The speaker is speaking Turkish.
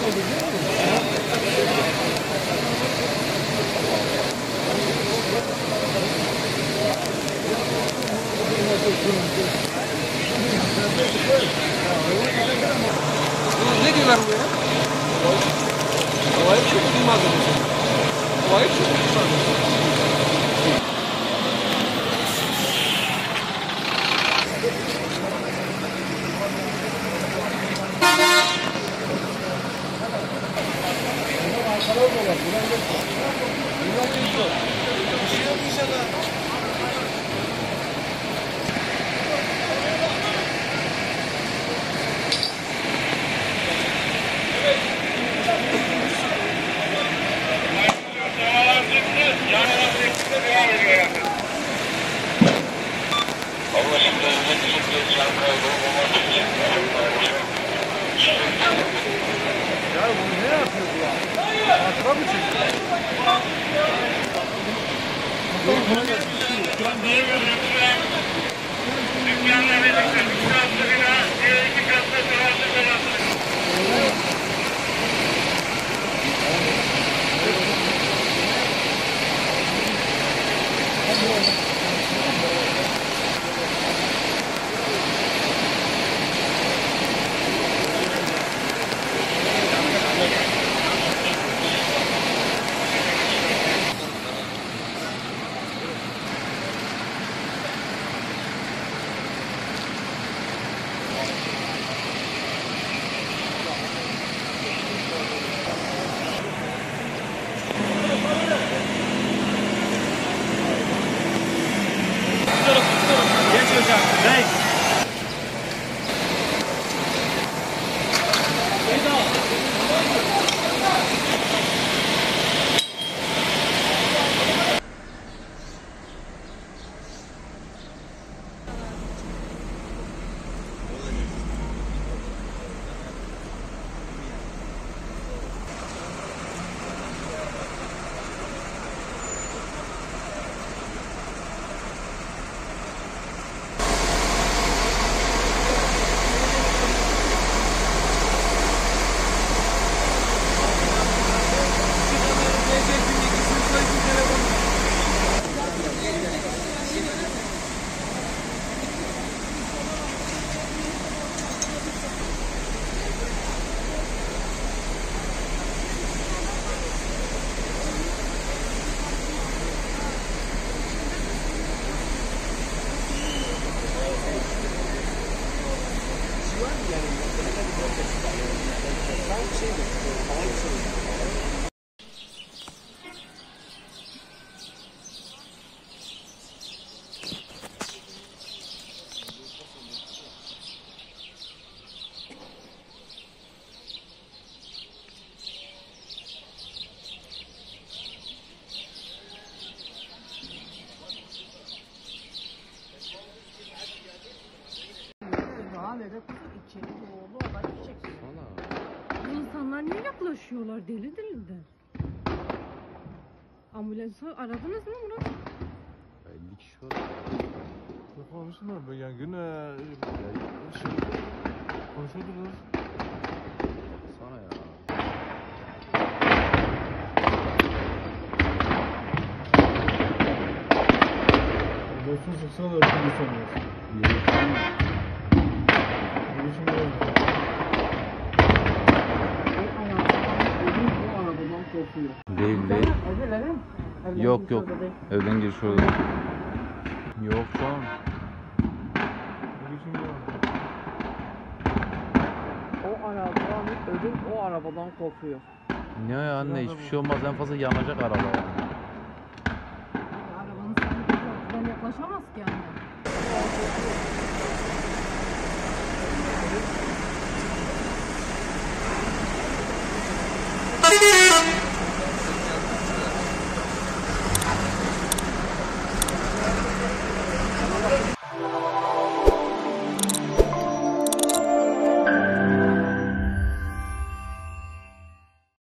Ne diyorlar buraya? Havayı çok iyi malzemesi. Havayı çok iyi malzemesi. Ya bunu ne yapıyor bu ya? Arka mı çekiyor? Geç hocam. Reis. İnsanlar niye yaklaşıyorlar deli deli de? Ambulansı aradınız mı Murat? 50 kişi var. Konuşsunlar be yani güne konuşuyordunuz. Sana ya. Dostun sıksana da şimdi sanıyorsun. Görüşüm yok. Değil değil. Yok yok. Evden giriş orada. Yok lan. Görüşüm yok. O arabadan ödüm o arabadan kopuyor. Ne ya anne hiçbir şey olmaz en fazla yanacak araba yani. Arabanın sahibi yaklaşamaz ki yani.